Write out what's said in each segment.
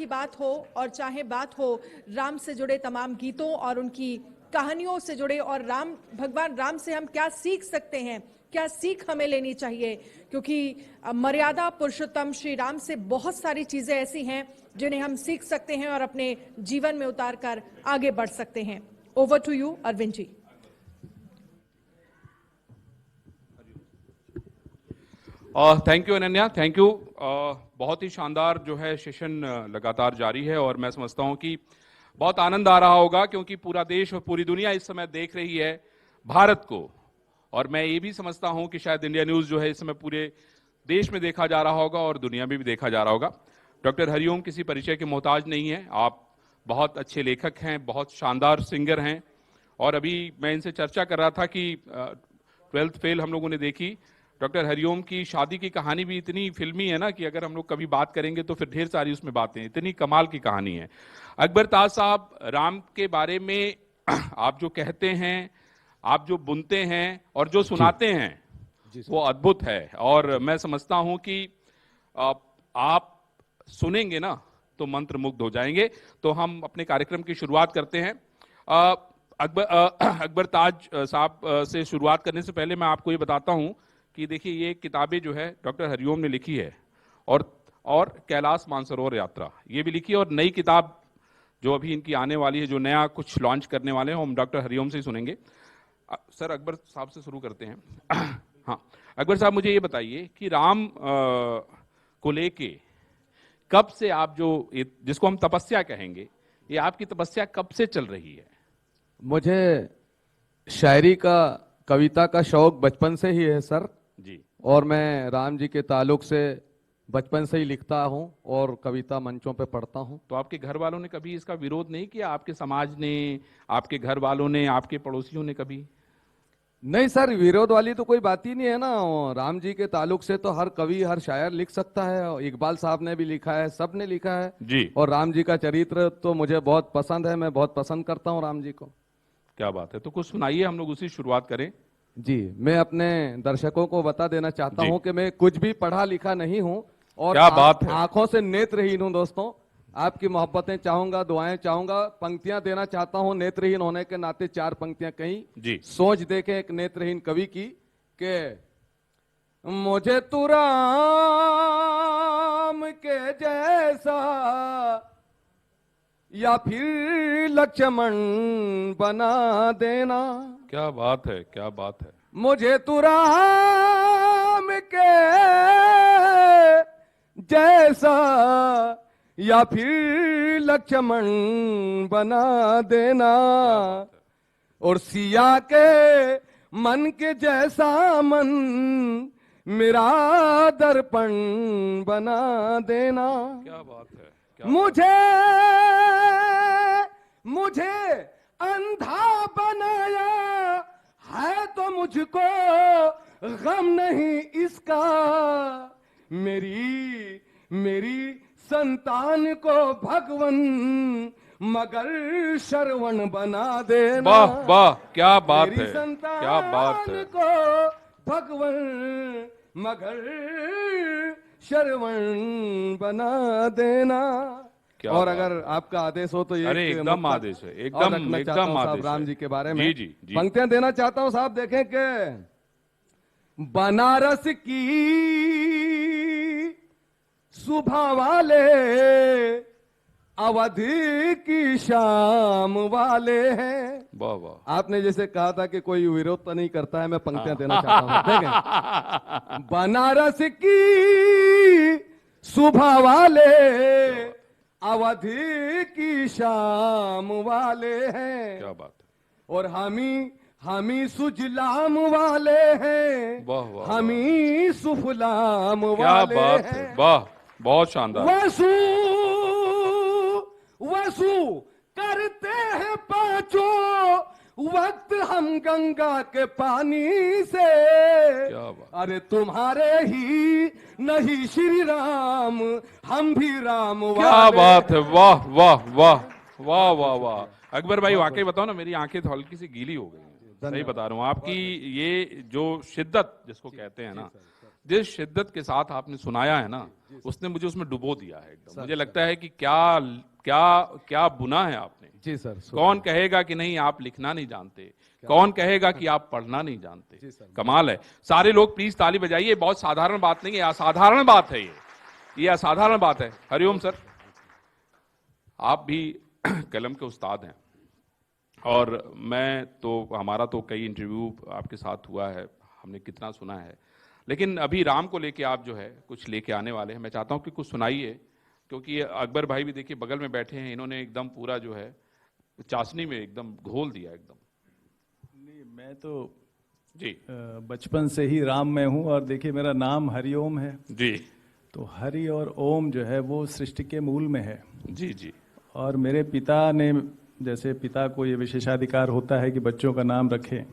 की बात हो और चाहे बात हो राम से जुड़े तमाम गीतों और उनकी कहानियों से जुड़े, और भगवान राम से हम क्या सीख सकते हैं, क्या सीख हमें लेनी चाहिए, क्योंकि मर्यादा पुरुषोत्तम श्री राम से बहुत सारी चीजें ऐसी हैं जिन्हें हम सीख सकते हैं और अपने जीवन में उतार कर आगे बढ़ सकते हैं। Over to you Arvind ji. Thank you Ananya, thank you. बहुत ही शानदार जो है सेशन लगातार जारी है और मैं समझता हूं कि बहुत आनंद आ रहा होगा, क्योंकि पूरा देश और पूरी दुनिया इस समय देख रही है भारत को। और मैं ये भी समझता हूं कि शायद इंडिया न्यूज जो है इस समय पूरे देश में देखा जा रहा होगा और दुनिया में भी देखा जा रहा होगा। डॉक्टर हरिओम किसी परिचय के मोहताज नहीं है, आप बहुत अच्छे लेखक हैं, बहुत शानदार सिंगर हैं। और अभी मैं इनसे चर्चा कर रहा था कि 12th फेल हम लोगों ने देखी। डॉक्टर हरिओम की शादी की कहानी भी इतनी फिल्मी है ना कि अगर हम लोग कभी बात करेंगे तो फिर ढेर सारी उसमें बातें, इतनी कमाल की कहानी है। अकबर ताज साहब, राम के बारे में आप जो कहते हैं, आप जो बुनते हैं और जो सुनाते हैं वो अद्भुत है। और मैं समझता हूं कि आप सुनेंगे ना तो मंत्र मुग्ध हो जाएंगे। तो हम अपने कार्यक्रम की शुरुआत करते हैं। अकबर ताज साहब से शुरुआत करने से पहले मैं आपको ये बताता हूं कि देखिए ये किताबें जो है डॉक्टर हरिओम ने लिखी है, और कैलाश मानसरोवर यात्रा ये भी लिखी है, और नई किताब जो अभी इनकी आने वाली है, जो नया कुछ लॉन्च करने वाले हैं, हम डॉक्टर हरिओम से ही सुनेंगे। सर अकबर साहब से शुरू करते हैं। हाँ अकबर साहब, मुझे ये बताइए कि राम को लेके कब से आप जो जिसको हम तपस्या कहेंगे, ये आपकी तपस्या कब से चल रही है? मुझे शायरी का, कविता का शौक बचपन से ही है सर जी। और मैं राम जी के ताल्लुक से बचपन से ही लिखता हूं और कविता मंचों पे पढ़ता हूं। तो आपके घर वालों ने कभी इसका विरोध नहीं किया? आपके समाज ने, आपके घर वालों ने, आपके पड़ोसियों ने कभी? नहीं सर, विरोध वाली तो कोई बात ही नहीं है ना। राम जी के ताल्लुक से तो हर कवि, हर शायर लिख सकता है। इकबाल साहब ने भी लिखा है, सब ने लिखा है जी। और राम जी का चरित्र तो मुझे बहुत पसंद है, मैं बहुत पसंद करता हूँ राम जी को। क्या बात है, तो कुछ सुनाइए, हम लोग उसी शुरुआत करें। जी, मैं अपने दर्शकों को बता देना चाहता हूं कि मैं कुछ भी पढ़ा लिखा नहीं हूं और क्या बात है। आंखों से नेत्रहीन हूं दोस्तों। आपकी मोहब्बतें चाहूंगा, दुआएं चाहूंगा, पंक्तियां देना चाहता हूं नेत्रहीन होने के नाते। 4 पंक्तियां कहीं जी। सोच देखें एक नेत्रहीन कवि की कि मुझे तू राम के जैसा या फिर लक्ष्मण बना देना। क्या बात है, क्या बात है। मुझे तू राम के जैसा या फिर लक्ष्मण बना देना, और सिया के मन के जैसा मन मेरा दर्पण बना देना। क्या बात है, क्या मुझे अंधा बनाया है तो मुझको गम नहीं इसका, मेरी संतान को भगवन मगर श्रवण बना देना। वाह वाह, क्या बात है, क्या बात है। को भगवन मगर श्रवण बना देना। और अगर आपका आदेश हो तो ये एकदम आदेश है, एकदम आदेश राम जी के बारे में। जी जी जी। पंक्तियां देना चाहता हूं साहब। देखें कि बनारस की सुबह वाले अवधि की शाम वाले हैं। वाह वाह। आपने जैसे कहा था कि कोई विरोध तो नहीं करता है, मैं पंक्तियां देना चाहता हूं। देखें, बनारस की सुबह वाले अवधि की शाम वाले हैं। क्या बात है। और हमी सुजलाम वाले हैं। वाह वाह। हमी सुफलाम वाले क्या बात है, वाह, बहुत शानदार। वसु करते हैं पांचों वक्त हम गंगा के पानी से। क्या बात। अरे तुम्हारे ही नहीं श्री राम, हम भी राम वाले। क्या बात है, वाह वाह वाह वाह वाह वाह। अकबर भाई वाकई बताओ ना, मेरी आंखें तो हल्की सी गीली हो गई। सही बता रहा हूँ, आपकी ये जो शिद्दत जिसको कहते हैं ना, जिस शिद्दत के साथ आपने सुनाया है ना, उसने मुझे उसमें डुबो दिया है एकदम। मुझे लगता है कि क्या क्या क्या बुना है आपने। जी सर। कौन कहेगा कि नहीं आप लिखना नहीं जानते, कौन कहेगा कि आप पढ़ना नहीं जानते। कमाल है। सारे लोग प्लीज ताली बजाइए। बहुत साधारण बात नहीं है, असाधारण बात है ये असाधारण बात है। हरिओम सर, आप भी कलम के उस्ताद हैं और मैं तो, हमारा तो कई इंटरव्यू आपके साथ हुआ है, हमने कितना सुना है, लेकिन अभी राम को लेके आप जो है कुछ लेके आने वाले हैं। मैं चाहता हूं कि कुछ सुनाइए, क्योंकि अकबर भाई भी देखिए बगल में बैठे हैं, इन्होंने एकदम पूरा जो है चाशनी में एकदम घोल दिया एकदम। नहीं, मैं तो जी बचपन से ही राम में हूँ और देखिए मेरा नाम हरिओम है। जी तो हरि और ओम जो है वो सृष्टि के मूल में है। जी जी और मेरे पिता ने, जैसे पिता को ये विशेषाधिकार होता है कि बच्चों का नाम रखें,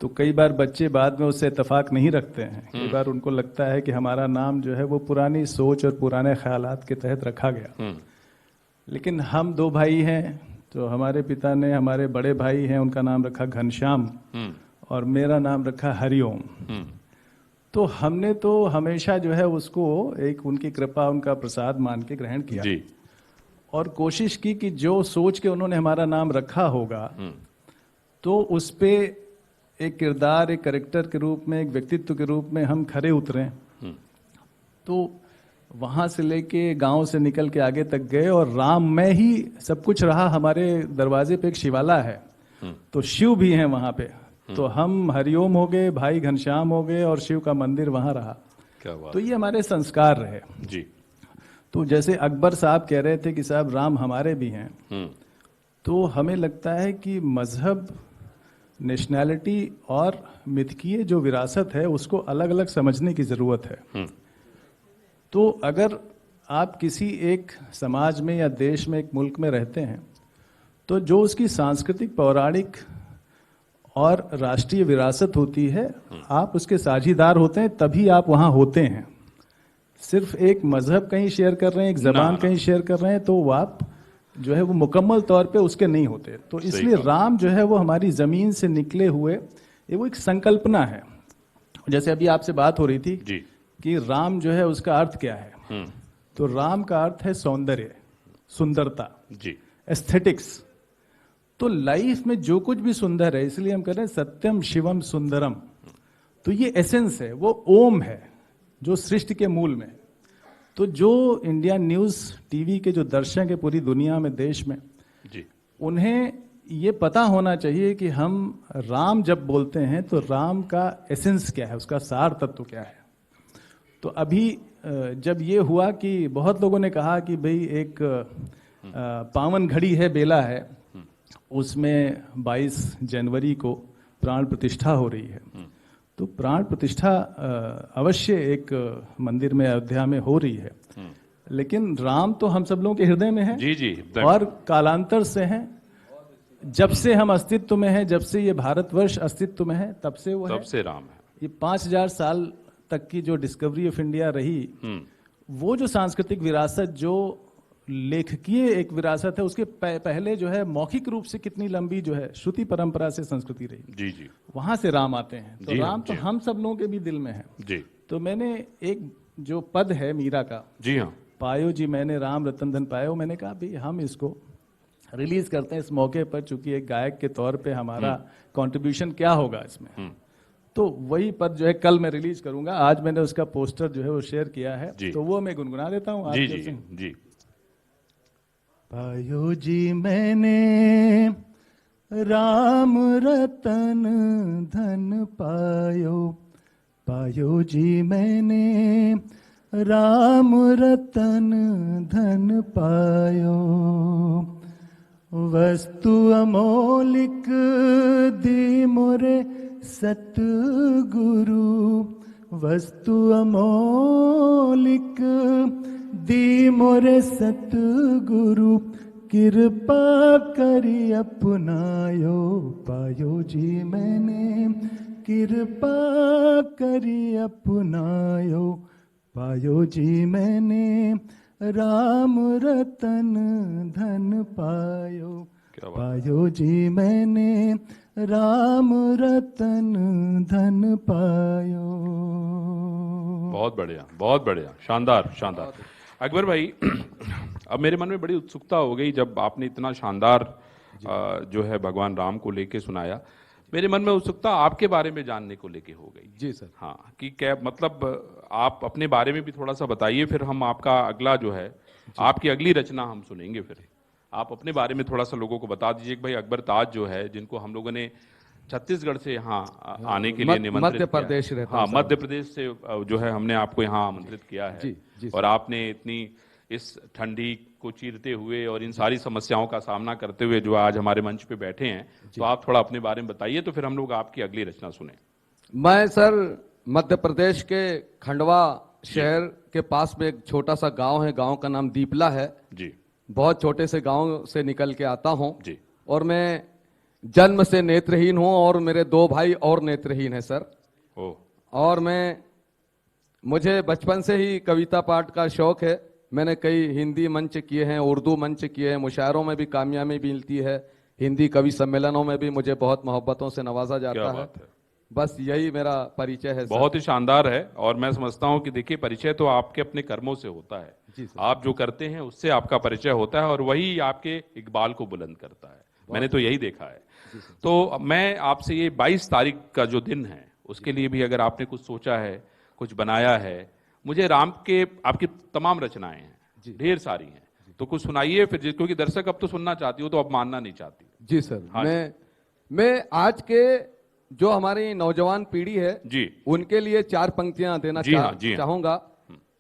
तो कई बार बच्चे बाद में उससे इत्तेफाक नहीं रखते हैं। कई बार उनको लगता है कि हमारा नाम जो है वो पुरानी सोच और पुराने ख्यालात के तहत रखा गया। लेकिन हम दो भाई हैं, तो हमारे पिता ने, हमारे बड़े भाई हैं, उनका नाम रखा घनश्याम और मेरा नाम रखा हरिओम। तो हमने तो हमेशा जो है उसको एक उनकी कृपा, उनका प्रसाद मान के ग्रहण किया जी और कोशिश की कि जो सोच के उन्होंने हमारा नाम रखा होगा तो उस पे एक किरदार, एक कैरेक्टर के रूप में, एक व्यक्तित्व के रूप में हम खरे उतरें। तो वहां से लेके गांव से निकल के आगे तक गए और राम में ही सब कुछ रहा। हमारे दरवाजे पे एक शिवाला है, तो शिव भी हैं वहां पे। तो हम हरिओम हो गए, भाई घनश्याम हो गए और शिव का मंदिर वहां रहा। क्या बात। तो ये हमारे संस्कार रहे। जी तो जैसे अकबर साहब कह रहे थे कि साहब राम हमारे भी हैं, तो हमें लगता है कि मजहब, नेशनैलिटी और मिथकीय जो विरासत है उसको अलग अलग समझने की जरूरत है। तो अगर आप किसी एक समाज में या देश में, एक मुल्क में रहते हैं, तो जो उसकी सांस्कृतिक, पौराणिक और राष्ट्रीय विरासत होती है, आप उसके साझीदार होते हैं, तभी आप वहां होते हैं। सिर्फ एक मजहब कहीं शेयर कर रहे हैं, एक जबान कहीं शेयर कर रहे हैं, तो वो आप जो है वो मुकम्मल तौर पे उसके नहीं होते। तो इसलिए राम जो है वो हमारी जमीन से निकले हुए, ये वो एक संकल्पना है। जैसे अभी आपसे बात हो रही थी जी कि राम जो है उसका अर्थ क्या है, तो राम का अर्थ है सौंदर्य, सुंदरता, जी एस्थेटिक्स। तो लाइफ में जो कुछ भी सुंदर है, इसलिए हम कह रहे हैं सत्यम शिवम सुंदरम। तो ये एसेंस है, वो ओम है जो सृष्टि के मूल में। तो जो इंडिया न्यूज टीवी के जो दर्शक है पूरी दुनिया में, देश में, जी उन्हें ये पता होना चाहिए कि हम राम जब बोलते हैं तो राम का एसेंस क्या है, उसका सार तत्व क्या है। तो अभी जब ये हुआ कि बहुत लोगों ने कहा कि भाई एक पावन घड़ी है, बेला है, उसमें 22 जनवरी को प्राण प्रतिष्ठा हो रही है। तो प्राण प्रतिष्ठा अवश्य एक मंदिर में, अयोध्या में हो रही है, लेकिन राम तो हम सब लोगों के हृदय में है। जी जी और कालांतर से हैं, जब से हम अस्तित्व में हैं, जब से ये भारतवर्ष अस्तित्व में है, तब से वो है। तब से राम है। ये 5000 साल तक की जो डिस्कवरी ऑफ इंडिया रही, वो जो सांस्कृतिक विरासत, जो लेखकीय एक विरासत है, उसके पहले जो है मौखिक रूप से कितनी लंबी जो है श्रुति परंपरा से संस्कृति रही। जी जी वहां से राम आते हैं। तो जी, राम तो जी। हम सब लोगों के भी दिल में है। जी तो मैंने एक जो पद है मीरा का, जी हाँ पायो जी मैंने राम रतन धन पायो, मैंने कहा भाई हम इसको रिलीज करते हैं इस मौके पर, चूंकि एक गायक के तौर पे हमारा कंट्रीब्यूशन क्या होगा इसमें। तो वही पद जो है कल मैं रिलीज करूंगा। आज मैंने उसका पोस्टर जो है वो शेयर किया है, जी। तो वो मैं गुनगुना देता हूँ जी आपके जी से। जी पायो जी मैंने राम रतन धन पायो, पायो जी मैंने राम रतन धन पायो। वस्तु अमोलिक दी मोरे सतगुरु, वस्तु अमोलिक दी मोरे सतगुरु, कृपा करी अपनायो। पायो जी मैंने कृपा करी अपनायो, पायो जी मैंने राम रतन धन पायो, क्या बात। पायो जी मैंने राम रतन धन पायो। बहुत बढ़िया, शानदार शानदार। अकबर भाई, अब मेरे मन में बड़ी उत्सुकता हो गई जब आपने इतना शानदार जो है भगवान राम को लेके सुनाया। मेरे मन में उत्सुकता आपके बारे में जानने को लेके हो गई। जी सर। हाँ, कि क्या मतलब आप अपने बारे में भी थोड़ा सा बताइए, फिर हम आपका अगला जो है आपकी अगली रचना हम सुनेंगे। फिर आप अपने बारे में थोड़ा सा लोगों को बता दीजिए कि भाई अकबर ताज जो है, जिनको हम लोगों ने छत्तीसगढ़ से यहाँ आने के लिए निमंत्रित मध्य प्रदेश किया। रहता हाँ, हूं मध्य प्रदेश से जो है हमने आपको यहाँ आमंत्रित किया है। जी और आपने इतनी इस ठंडी को चीरते हुए और इन सारी समस्याओं का सामना करते हुए जो आज हमारे मंच पे बैठे हैं, तो आप थोड़ा अपने बारे में बताइए, तो फिर हम लोग आपकी अगली रचना सुने। मैं सर मध्य प्रदेश के खंडवा शहर के पास में एक छोटा सा गांव है, गांव का नाम दीपला है जी। बहुत छोटे से गांव से निकल के आता हूं जी। और मैं जन्म से नेत्रहीन हूं और मेरे 2 भाई और नेत्रहीन हैं सर। ओ। और मुझे बचपन से ही कविता पाठ का शौक है। मैंने कई हिंदी मंच किए हैं, उर्दू मंच किए हैं, मुशायरों में भी कामयाबी मिलती है, हिंदी कवि सम्मेलनों में भी मुझे बहुत मोहब्बतों से नवाजा जाता क्या है। बात है। बस यही मेरा परिचय है सर। बहुत ही शानदार है। और मैं समझता हूं कि देखिए, परिचय तो आपके अपने कर्मों से होता है। जी सर। आप जो करते हैं उससे आपका परिचय होता है और वही आपके इकबाल को बुलंद करता है। मैंने तो यही देखा है। तो मैं आपसे ये 22 तारीख का जो दिन है, उसके लिए भी अगर आपने कुछ सोचा है, कुछ बनाया है। मुझे राम के आपकी तमाम रचनाएं हैं, ढेर सारी हैं, तो कुछ सुनाइए फिर, क्योंकि दर्शक अब तो सुनना चाहती हो, तो अब मानना नहीं चाहती। जी सर। हाँ मैं आज के जो हमारी नौजवान पीढ़ी है जी, उनके लिए 4 पंक्तियां देना चाहूंगा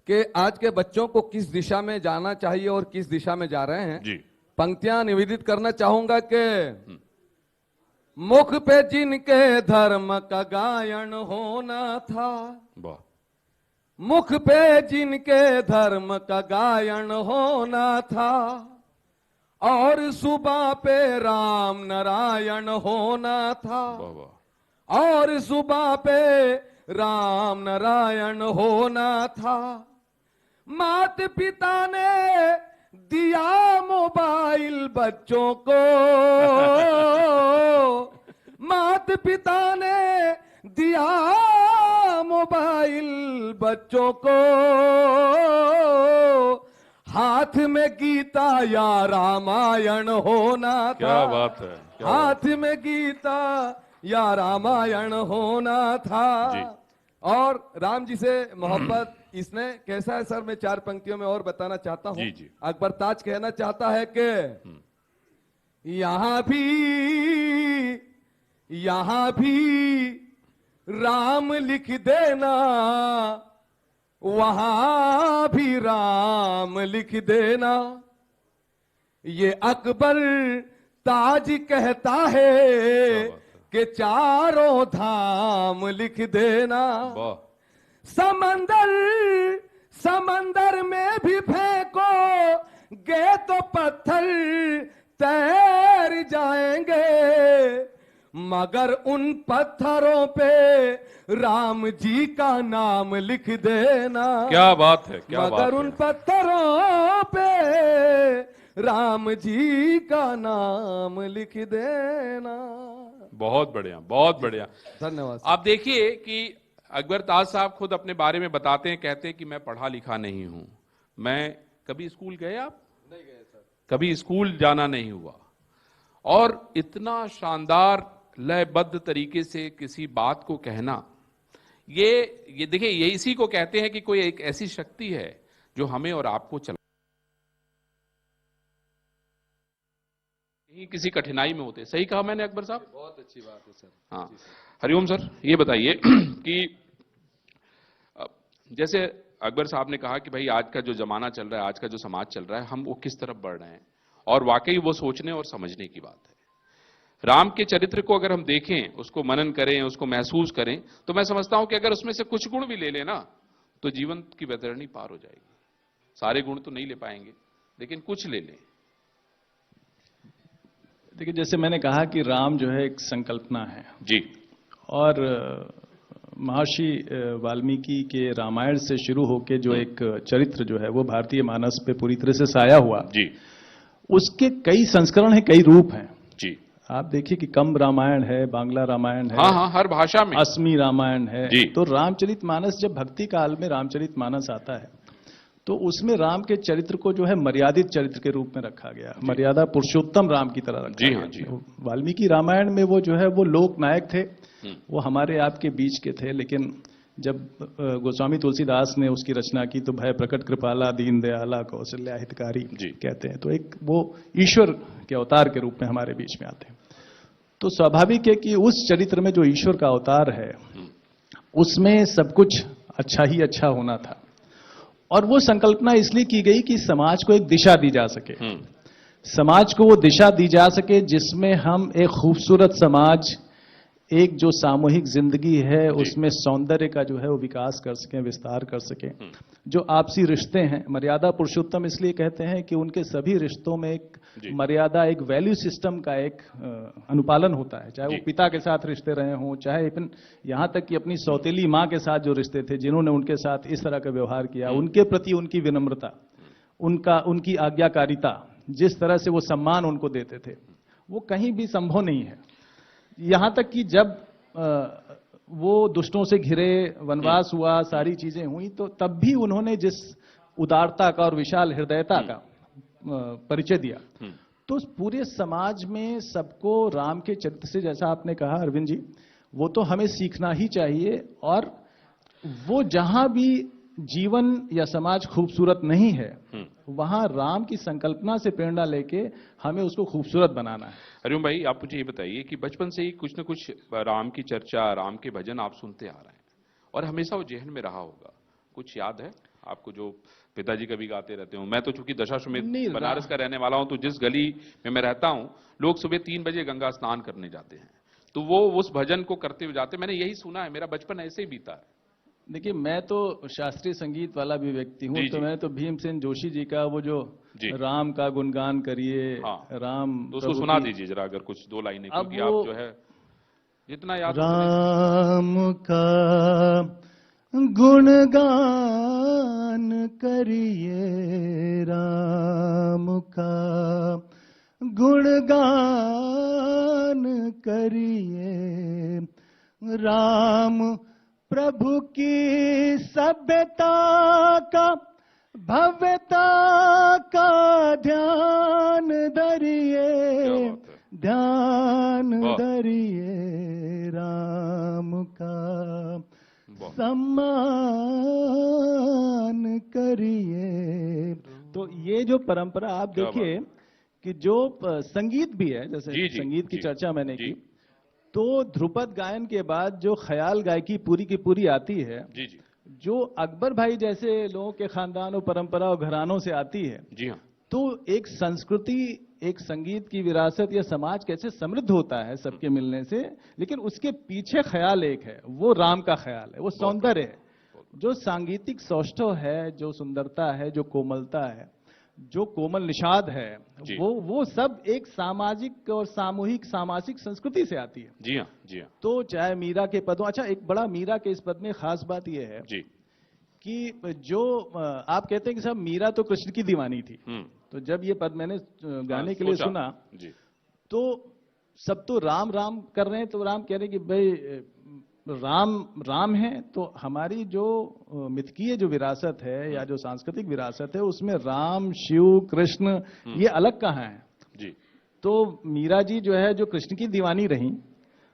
कि आज के बच्चों को किस दिशा में जाना चाहिए और किस दिशा में जा रहे हैं। जी। पंक्तियां निवेदित करना चाहूंगा कि मुख पे जिनके धर्म का गायन होना था, मुख पे जिनके धर्म का गायन होना था, और सुबह पे राम नारायण होना था, और सुबह पे राम नारायण होना था। माता पिता ने दिया मोबाइल बच्चों को, माता पिता ने दिया मोबाइल बच्चों को, हाथ में गीता या रामायण होना था। क्या बात है। हाथ में गीता या रामायण होना था जी। और राम जी से मोहब्बत इसने कैसा है सर, मैं 4 पंक्तियों में और बताना चाहता हूं। जी जी। अकबर ताज कहना चाहता है कि यहां भी राम लिख देना, वहां भी राम लिख देना। ये अकबर ताज कहता है कि चारों धाम लिख देना। समंदर में भी फेंको गे तो पत्थर तैर जाएंगे, मगर उन पत्थरों पे राम जी का नाम लिख देना। क्या बात है, क्या मगर उन पत्थरों पे राम जी का नाम लिख देना। बहुत बढ़िया, बहुत बढ़िया, धन्यवाद। आप देखिए कि अकबर ताज साहब खुद अपने बारे में बताते हैं, कहते हैं कि मैं पढ़ा लिखा नहीं हूं। मैं कभी स्कूल गए आप? नहीं गए सर। कभी स्कूल जाना नहीं हुआ। और इतना शानदार लयबद्ध तरीके से किसी बात को कहना, ये देखिए, ये इसी को कहते हैं कि कोई एक ऐसी शक्ति है जो हमें और आपको चला, किसी कठिनाई में होते। सही कहा मैंने अकबर साहब? बहुत अच्छी बात है सर। हाँ, हरिओम सर, ये बताइए कि जैसे अकबर साहब ने कहा कि भाई आज का जो जमाना चल रहा है, आज का जो समाज चल रहा है, हम वो किस तरफ बढ़ रहे हैं, और वाकई वो सोचने और समझने की बात है। राम के चरित्र को अगर हम देखें, उसको मनन करें, उसको महसूस करें, तो मैं समझता हूं कि अगर उसमें से कुछ गुण भी ले लेना, तो जीवन की वैतरणी पार हो जाएगी। सारे गुण तो नहीं ले पाएंगे, लेकिन कुछ ले लें। देखिए, जैसे मैंने कहा कि राम जो है एक संकल्पना है जी, और महर्षि वाल्मीकि के रामायण से शुरू होके जो एक चरित्र जो है वो भारतीय मानस पे पूरी तरह से साया हुआ जी, उसके कई संस्करण हैं, कई रूप हैं। जी। आप देखिए कि कम रामायण है, बांग्ला रामायण है, हाँ हाँ, हर भाषा में। असमी रामायण है। जी। तो रामचरितमानस, जब भक्ति काल में रामचरितमानस आता है तो उसमें राम के चरित्र को जो है मर्यादित चरित्र के रूप में रखा गया, मर्यादा पुरुषोत्तम राम की तरह रखा जी गया। हाँ, जी हाँ। वाल्मीकि रामायण में वो जो है वो लोकनायक थे, वो हमारे आपके बीच के थे, लेकिन जब गोस्वामी तुलसीदास ने उसकी रचना की तो भय प्रकट कृपाला दीन दयाला कौशल्या हितकारी जी। कहते हैं, तो एक वो ईश्वर के अवतार के रूप में हमारे बीच में आते हैं। तो स्वाभाविक है कि उस चरित्र में जो ईश्वर का अवतार है उसमें सब कुछ अच्छा ही अच्छा होना था, और वो संकल्पना इसलिए की गई कि समाज को एक दिशा दी जा सके, समाज को वो दिशा दी जा सके जिसमें हम एक खूबसूरत समाज, एक जो सामूहिक जिंदगी है उसमें सौंदर्य का जो है वो विकास कर सकें, विस्तार कर सकें। जो आपसी रिश्ते हैं, मर्यादा पुरुषोत्तम इसलिए कहते हैं कि उनके सभी रिश्तों में एक मर्यादा, एक वैल्यू सिस्टम का एक अनुपालन होता है, चाहे वो पिता के साथ रिश्ते रहे हों, चाहे यहां तक कि अपनी सौतेली मां के साथ जो रिश्ते थे, जिन्होंने उनके साथ इस तरह का व्यवहार किया, उनके प्रति उनकी विनम्रता, उनकी आज्ञाकारिता, जिस तरह से वो सम्मान उनको देते थे, वो कहीं भी संभव नहीं है। यहां तक कि जब वो दुष्टों से घिरे, वनवास हुआ, सारी चीजें हुई, तो तब भी उन्होंने जिस उदारता का और विशाल हृदयता का परिचय दिया, तो उस पूरे समाज में सबको राम के चरित्र से, जैसा आपने कहा अरविंद जी, वो तो हमें सीखना ही चाहिए। और वो जहां भी जीवन या समाज खूबसूरत नहीं है, वहां राम की संकल्पना से प्रेरणा लेके हमें उसको खूबसूरत बनाना है। हरिओम भाई, आप मुझे ये बताइए कि बचपन से ही कुछ न कुछ राम की चर्चा, राम के भजन आप सुनते आ रहे हैं और हमेशा वो जेहन में रहा होगा, कुछ याद है आपको जो पिताजी कभी गाते रहते हो? मैं तो चूंकि दशाश्वमेध बनारस का रहने वाला हूं, तो जिस गली में मैं रहता हूं, लोग सुबह 3 बजे गंगा स्नान करने जाते हैं, तो वो उस भजन को करते हुए जाते। मैंने यही सुना है, मेरा बचपन ऐसे ही बीता है। देखिए, मैं तो शास्त्रीय संगीत वाला भी व्यक्ति हूँ, तो मैं तो भीमसेन जोशी जी का वो जो राम का गुणगान करिए, राम, तो उसको सुना दीजिए जरा, अगर कुछ 2 लाइनें, क्योंकि आप जो है जितना याद राम का गुणगान करिए, राम का गुणगान करिए, राम प्रभु की सभ्यता का, भव्यता का ध्यान धरिए, ध्यान धरिए, राम का सम्मान करिए। तो ये जो परंपरा आप देखिए कि जो संगीत भी है, जैसे संगीत की चर्चा मैंने की, तो ध्रुपद गायन के बाद जो ख्याल गायकी पूरी की पूरी आती है, जो अकबर भाई जैसे लोगों के खानदान और परंपरा और घरानों से आती है, तो एक संस्कृति, एक संगीत की विरासत या समाज कैसे समृद्ध होता है सबके मिलने से। लेकिन उसके पीछे ख्याल एक है, वो राम का ख्याल है, वो सौंदर्य है, जो सांगीतिक सौष्ठव है, जो सुंदरता है, जो कोमलता है, जो कोमल निषाद है, वो सब एक सामाजिक और सामूहिक सामाजिक संस्कृति से आती है। जी हाँ, जी हाँ। तो चाहे मीरा के पदों, अच्छा, एक बड़ा मीरा के इस पद में खास बात यह है कि जो आप कहते हैं कि साहब मीरा तो कृष्ण की दीवानी थी, तो जब ये पद मैंने गाने के लिए सुना, तो सब तो राम राम कर रहे हैं, तो राम कह रहे हैं कि भाई राम राम है, तो हमारी जो मिथकीय जो विरासत है या जो सांस्कृतिक विरासत है, उसमें राम, शिव, कृष्ण ये अलग कहाँ है? जी। तो मीरा जी जो है, जो कृष्ण की दीवानी रही,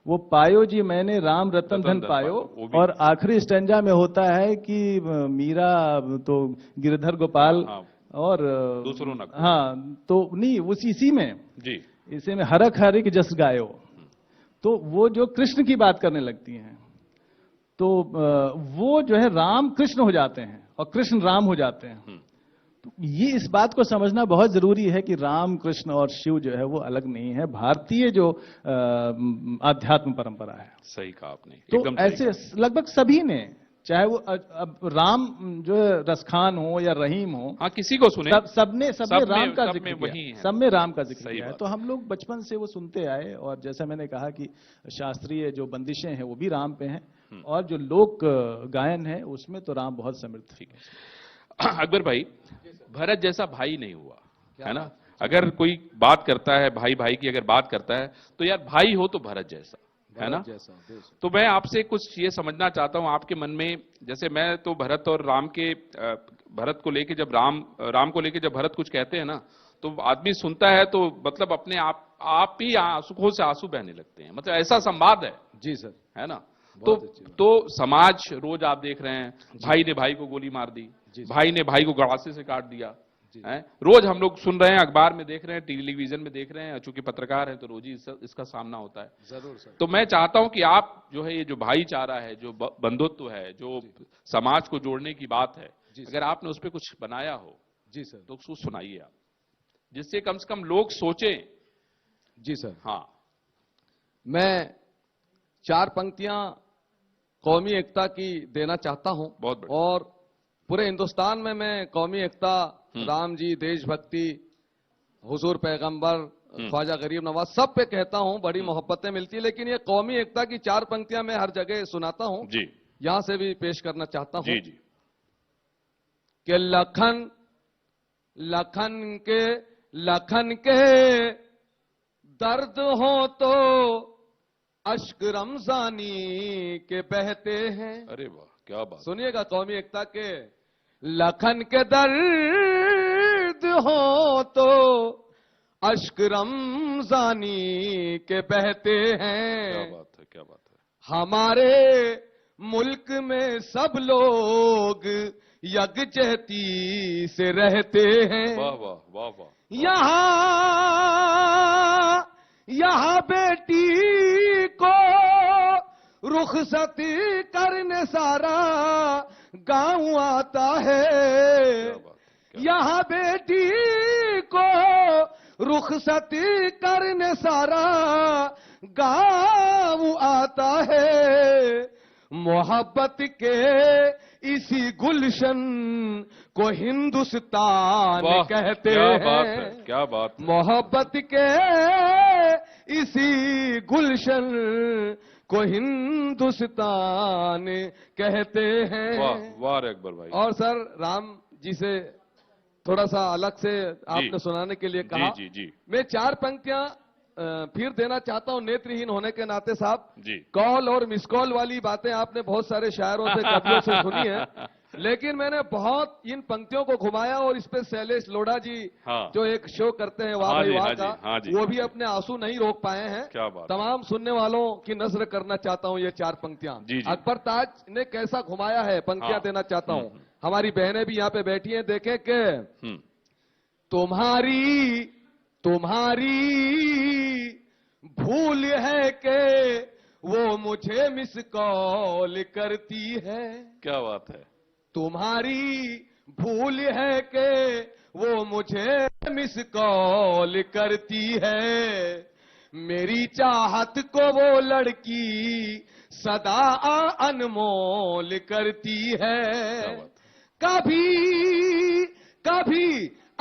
वो पायो जी मैंने राम रतन धन पायो, और आखिरी स्टैंजा में होता है कि मीरा तो गिरधर गोपाल और दूसरों न, हाँ, तो नहीं, इसी में जी, इसी में हरक हरिक जस गायो, तो वो जो कृष्ण की बात करने लगती हैं, तो वो जो है राम कृष्ण हो जाते हैं और कृष्ण राम हो जाते हैं। तो ये इस बात को समझना बहुत जरूरी है कि राम, कृष्ण और शिव जो है वो अलग नहीं है, भारतीय जो आध्यात्म परंपरा है। सही कहा आपने। तो ऐसे लगभग सभी ने, चाहे वो अब राम जो रसखान हो या रहीम हो, हाँ, किसी को सुने, सबने राम का जिक्र किया, सब में राम का जिक्र किया है। तो हम लोग बचपन से वो सुनते आए, और जैसा मैंने कहा कि शास्त्रीय जो बंदिशें हैं वो भी राम पे हैं, और जो लोक गायन है उसमें तो राम बहुत समृद्ध है। अकबर भाई, भरत जैसा भाई नहीं हुआ, है ना? अगर कोई बात करता है भाई भाई की अगर बात करता है तो यार भाई हो तो भरत जैसा, है ना। तो मैं आपसे कुछ ये समझना चाहता हूं आपके मन में, जैसे मैं तो भरत और राम के भरत को लेके जब राम को लेके जब भरत कुछ कहते हैं ना तो आदमी सुनता है तो मतलब अपने आप ही आंखों से आंसू बहने लगते हैं, मतलब ऐसा संवाद है। जी सर। है ना। तो समाज रोज आप देख रहे हैं भाई ने भाई को गोली मार दी, भाई ने भाई को गड़ासे से काट दिया है, रोज हम लोग सुन रहे हैं, अखबार में देख रहे हैं, टेलीविजन में देख रहे हैं, चूंकि पत्रकार हैं तो रोज ही इसका सामना होता है। जरूर सर। तो मैं चाहता हूं कि आप जो है ये जो भाईचारा है, जो बंधुत्व है, जो समाज को जोड़ने की बात है, अगर आपने उस पर कुछ बनाया हो जी सर, तो उसको सुनाइए आप, जिससे कम से कम लोग सोचें। जी सर। हाँ, मैं 4 पंक्तियां कौमी एकता की देना चाहता हूं। बहुत बढ़िया। और पूरे हिंदुस्तान में मैं कौमी एकता, राम जी, देशभक्ति, हुजूर पैगंबर, ख्वाजा गरीब नवाज सब पे कहता हूं, बड़ी मोहब्बतें मिलती है, लेकिन ये कौमी एकता की 4 पंक्तियां मैं हर जगह सुनाता हूं जी, यहां से भी पेश करना चाहता हूं। जी जी। कि लखन लखन के दर्द हो तो अश्क रमजानी के बहते हैं। अरे वाह, क्या बात। सुनिएगा, कौमी एकता के लखन के दर्द हो तो अश्क रमजानी के बहते हैं। क्या बात है, क्या बात है। हमारे मुल्क में सब लोग यकजहती से रहते हैं। वाह वाह वाह वाह। यहाँ बेटी को रुखसत करने सारा गांव आता है। यहाँ बेटी को रुखसत करने सारा गांव आता है। मोहब्बत के इसी गुलशन को हिंदुस्तान कहते क्या हैं। बात है, क्या बात है। मोहब्बत के इसी गुलशन को हिंदुस्तान कहते हैं। वाह वाह रे अकबर भाई। और सर, राम जी से थोड़ा सा अलग से आपने सुनाने के लिए कहा। जी जी जी। मैं 4 पंक्तियां फिर देना चाहता हूं, नेत्रहीन होने के नाते साहब। जी। कॉल और मिस कॉल वाली बातें आपने बहुत सारे शायरों से, कवियों से सुनी है, लेकिन मैंने बहुत इन पंक्तियों को घुमाया और इस पे शैलेश लोढ़ा जी जो एक शो करते हैं वाह भाई वाह का, वो भी अपने आंसू नहीं रोक पाए हैं। क्या बात। तमाम सुनने वालों की नजर करना चाहता हूं ये 4 पंक्तियां। अकबर ताज ने कैसा घुमाया है, पंक्तियां देना चाहता हूं। हमारी बहनें भी यहाँ पे बैठी हैं, देखें कि तुम्हारी भूल है कि वो मुझे मिस कॉल करती है। क्या बात है। तुम्हारी भूल है कि वो मुझे मिस कॉल करती है। मेरी चाहत को वो लड़की सदा अनमोल करती है। कभी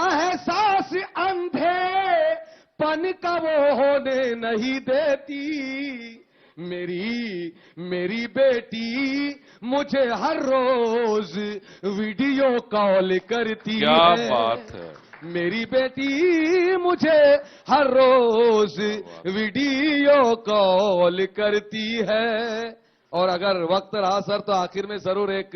एहसास अंधेपन का वो होने नहीं देती। मेरी बेटी मुझे हर रोज वीडियो कॉल करती है। क्या बात है। मेरी बेटी मुझे हर रोज वीडियो कॉल करती है। और अगर वक्त रहा सर तो आखिर में जरूर एक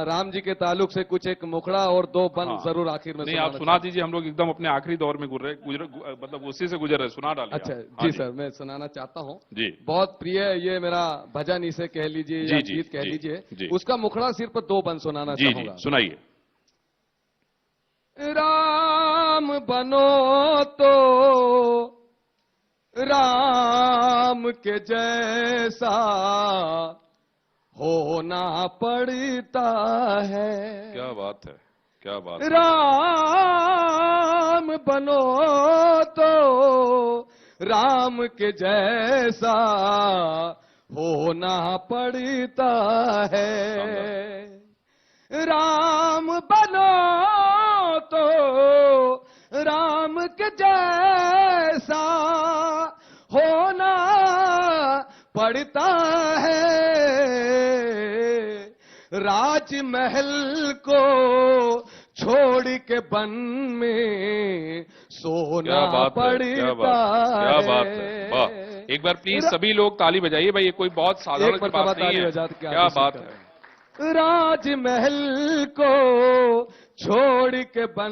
राम जी के ताल्लुक से कुछ एक मुखड़ा और 2 बंद जरूर आखिर में। नहीं, आप सुना दीजिए, हम लोग एकदम अपने आखिरी दौर में मतलब उसी से गुजर रहे, सुना डालिए। अच्छा जी सर, मैं सुनाना चाहता हूँ जी। बहुत प्रिय ये मेरा भजन इसे कह लीजिए या गीत कह लीजिए, उसका मुखड़ा सिर्फ 2 बंद सुनाना चाहूंगा। सुनाइए। राम बनो तो राम के जैसा होना पड़ता है। क्या बात है, क्या बात है। राम बनो तो राम के जैसा होना पड़ता है। राम बनो तो राम के जैसा होना पड़ता है। राजमहल को छोड़ के वन में सोना क्या बात है, क्या पड़ता बात है, वाह। एक बार प्लीज सभी लोग ताली बजाइए भाई, ये कोई बहुत साधारण एक की मरतबा बात नहीं ताली है। बजा के क्या बात appreciate है। राजमहल को छोड़ के बन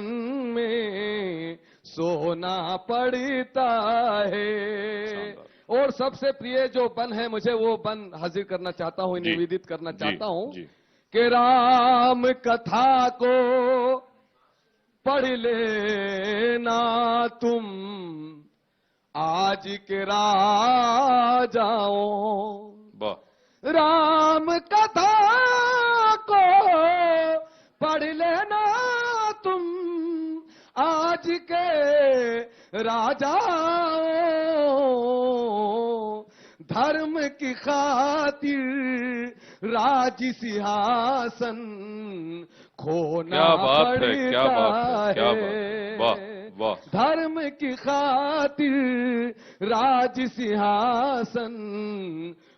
में सोना पड़ता है। और सबसे प्रिय जो बन है, मुझे वो बन हाजिर करना चाहता हूं, जी, निवेदित करना जी, चाहता हूं जी। कि राम कथा को पढ़ लेना तुम आज के राजाओं। वाह। राम कथा को पढ़ लेना तुम आज के राजाओं। धर्म की खातिर राज सिंहासन खोना क्या बात है, पड़ता क्या बात है, क्या बात है, वाह, वाह। धर्म की खातिर राज सिंहासन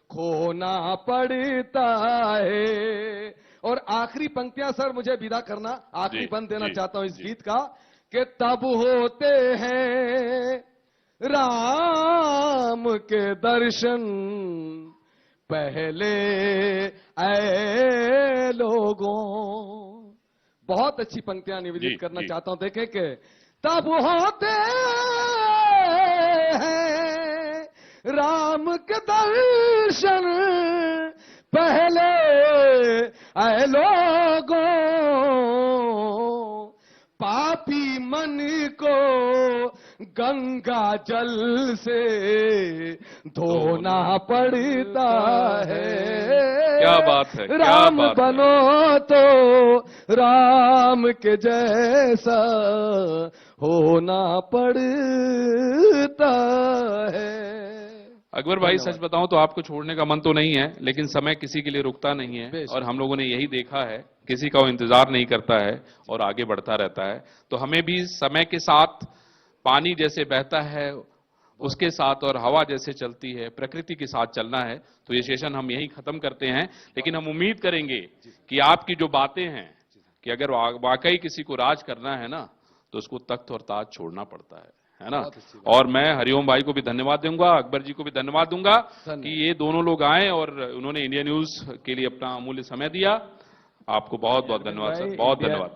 खोना पड़ता है। और आखिरी पंक्तियां सर, मुझे विदा करना, आखिरी जी, बंद देना जी, चाहता हूं इस जी। गीत का कि तब होते हैं राम के दर्शन पहले ऐ लोगों। बहुत अच्छी पंक्तियां निवेदित जी, करना जी। चाहता हूं। देखें कि तब होते हैं राम के दर्शन पहले ऐ लोगों। पापी मन को गंगा जल से धोना पड़ता है। क्या बात है, क्या राम बात है। बनो तो राम के जैसा होना पड़ता है। अकबर भाई, धन्यवाद। सच बताऊं तो आपको छोड़ने का मन तो नहीं है, लेकिन समय किसी के लिए रुकता नहीं है बेशक। और हम लोगों ने यही देखा है, किसी का वो इंतजार नहीं करता है और आगे बढ़ता रहता है। तो हमें भी समय के साथ पानी जैसे बहता है उसके साथ और हवा जैसे चलती है, प्रकृति के साथ चलना है। तो ये सेशन हम यही खत्म करते हैं, लेकिन हम उम्मीद करेंगे कि आपकी जो बातें हैं कि अगर वाकई किसी को राज करना है ना, तो उसको तख्त और ताज छोड़ना पड़ता है ना। बहुत अच्छी बात। और मैं हरिओम भाई को भी धन्यवाद दूंगा, अकबर जी को भी धन्यवाद दूंगा धन्यवाद। कि ये दोनों लोग आए और उन्होंने इंडिया न्यूज के लिए अपना अमूल्य समय दिया। आपको बहुत बहुत धन्यवाद सर, बहुत इंडिया- धन्यवाद।